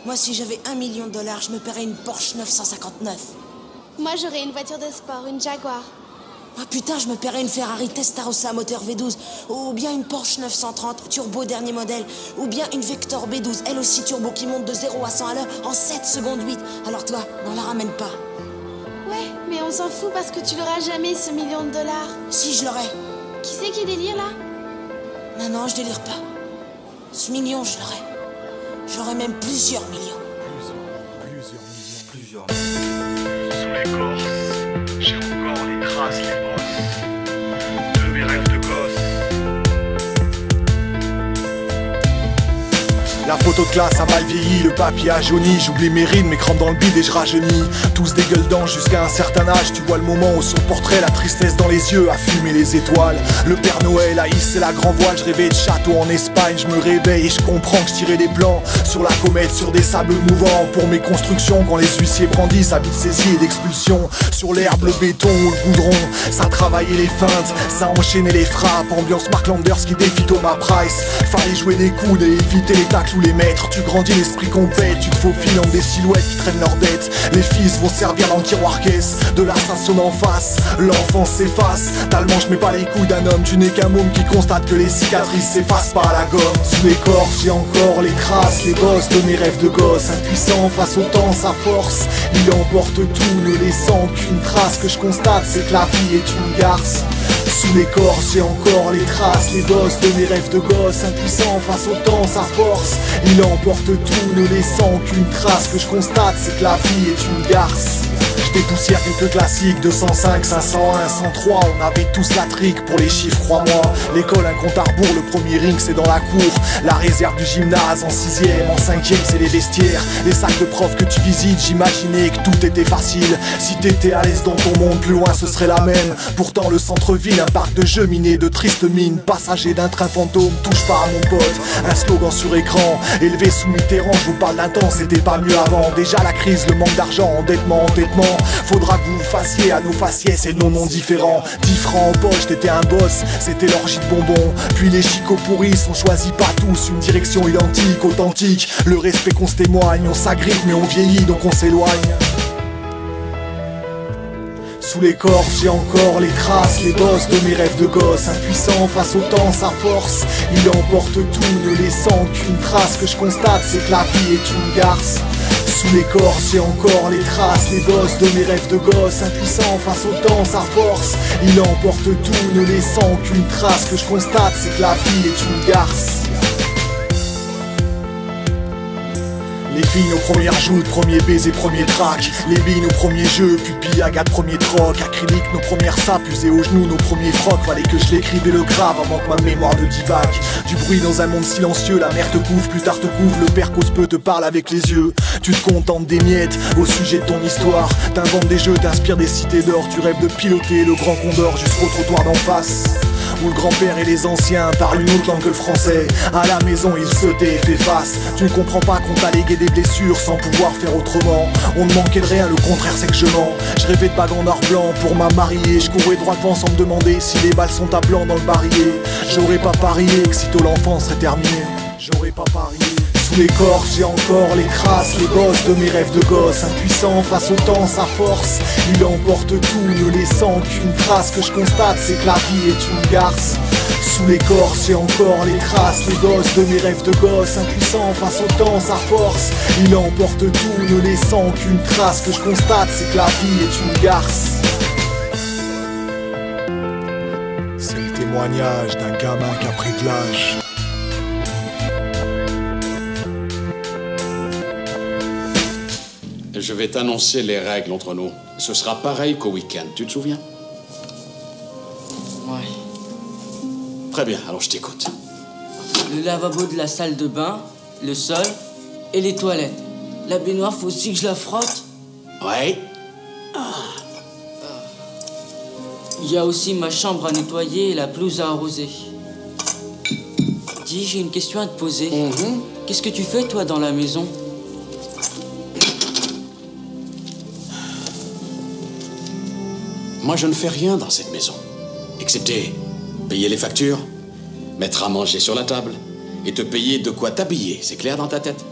Moi, si j'avais 1 million de dollars, je me paierais une Porsche 959. Moi, j'aurais une voiture de sport, une Jaguar. Ah putain, je me paierais une Ferrari Testarossa moteur V12, ou bien une Porsche 930 turbo dernier modèle, ou bien une Vector B12, elle aussi turbo, qui monte de 0 à 100 à l'heure en 7 secondes 8. Alors toi, n'en la ramène pas. Ouais, mais on s'en fout parce que tu l'auras jamais, ce million de dollars. Si, je l'aurais. Qui c'est qui délire, là? Non, je délire pas. Ce million, je l'aurais. J'aurais même plusieurs millions. Plusieurs millions. Sous l'écorce, j'ai encore les traces, les bosses de mes rêves de gosse. La photo de classe a mal vieilli, le papier a jauni. J'oublie mes rides, mes crampes dans le bide et je rajeunis. Tous des gueules d'ange jusqu'à un certain âge. Tu vois le moment où son portrait, la tristesse dans les yeux, a fumé les étoiles. Le Père Noël a hissé la grand voile. Je rêvais de château en Espagne, je me réveille et je comprends que je tirais des plans sur la comète, sur des sables mouvants. Pour mes constructions, quand les huissiers brandissent habits de saisie et d'expulsion. Sur l'herbe, le béton ou le goudron, ça travaillait les feintes, ça enchaînait les frappes. Ambiance Mark Landers qui défie Thomas Price. Fallait jouer des coudes et éviter les tacles ou les maîtres. Tu grandis l'esprit complet, tu te faufiles en des silhouettes qui traînent leurs dettes. Les fils vont servir dans le tiroir caisse de la station d'en face. L'enfance s'efface, tellement je mets pas les couilles d'un homme. Tu n'es qu'un môme qui constate que les cicatrices s'effacent pas à la gomme. Sous l'écorce, j'ai encore les traces, les bosses de mes rêves de gosse. Impuissant face au temps, sa force, il emporte tout, ne laissant qu'une trace. Que je constate, c'est que la vie est une garce. Sous l'écorce, j'ai encore les traces, les bosses de mes rêves de gosse. Impuissant face au temps, sa force, il emporte tout, ne laissant qu'une trace. Que je constate, c'est que la vie est une garce. Je dépoussière quelques classiques, 205, 501, 103. On avait tous la trique pour les chiffres, crois-moi. L'école, un compte à rebours, le premier ring c'est dans la cour. La réserve du gymnase en 6ème, en 5ème c'est les vestiaires. Les sacs de profs que tu visites, j'imaginais que tout était facile. Si t'étais à l'aise dans ton monde, plus loin ce serait la même. Pourtant le centre-ville, un parc de jeux miné de tristes mines. Passager d'un train fantôme, touche pas à mon pote. Un slogan sur écran, élevé sous Mitterrand. Je vous parle d'un temps, c'était pas mieux avant. Déjà la crise, le manque d'argent, endettement. Faudra que vous vous fassiez à nos faciès et nos noms différents. 10 francs en poche, t'étais un boss, c'était l'orgie de bonbons. Puis les chicots pourris, on choisit pas tous une direction identique, authentique. Le respect qu'on se témoigne, on s'agrippe mais on vieillit donc on s'éloigne. Sous l'écorce, j'ai encore les traces, les bosses de mes rêves de gosse. Impuissant face au temps, sa force, il emporte tout, ne laissant qu'une trace. Que je constate, c'est que la vie est une garce. Sous l'écorce, j'ai encore les traces, les bosses de mes rêves de gosse. Impuissant face au temps, sa force, il emporte tout, ne laissant qu'une trace. Que je constate, c'est que la vie est une garce. Les filles, nos premières joutes, premier baiser, premier track. Les billes, nos premiers jeux, pupilles, agate, premier troc. Acrylique, nos premières sapes, usées aux genoux, nos premiers frocs. Fallait que je l'écrive et le grave avant que ma mémoire ne divague. Du bruit dans un monde silencieux, la mère te couvre, plus tard te couvre. Le père cause peu te parle avec les yeux. Tu te contentes des miettes au sujet de ton histoire. T'inventes des jeux, t'inspires des cités d'or. Tu rêves de piloter le grand condor jusqu'au trottoir d'en face, où le grand-père et les anciens parlent une autre langue que le français. À la maison ils se taient, fait face. Tu ne comprends pas qu'on t'a légué des blessures sans pouvoir faire autrement. On ne manquait de rien, le contraire c'est que je mens. Je rêvais de bagues en or blanc pour ma mariée. Je courais droit devant sans me demander si les balles sont à blanc dans le barillet. J'aurais pas parié que sitôt l'enfance serait terminée. J'aurais pas parié. Sous l'écorce, j'ai encore les traces, les bosses de mes rêves de gosse. Impuissant face au temps, sa force, il emporte tout, ne laissant qu'une trace. Que je constate, c'est que la vie est une garce. Sous l'écorce, j'ai encore les traces, les bosses de mes rêves de gosse. Impuissant face au temps, sa force, il emporte tout, ne laissant qu'une trace. Que je constate, c'est que la vie est une garce. C'est le témoignage d'un gamin qui a pris de l'âge. Je vais t'annoncer les règles entre nous. Ce sera pareil qu'au week-end, tu te souviens? Ouais. Très bien, alors je t'écoute. Le lavabo de la salle de bain, le sol et les toilettes. La baignoire, faut aussi que je la frotte. Ouais. Il y a aussi ma chambre à nettoyer et la pelouse à arroser. Dis, j'ai une question à te poser. Qu'est-ce que tu fais, toi, dans la maison? Moi, je ne fais rien dans cette maison, excepté payer les factures, mettre à manger sur la table et te payer de quoi t'habiller. C'est clair dans ta tête?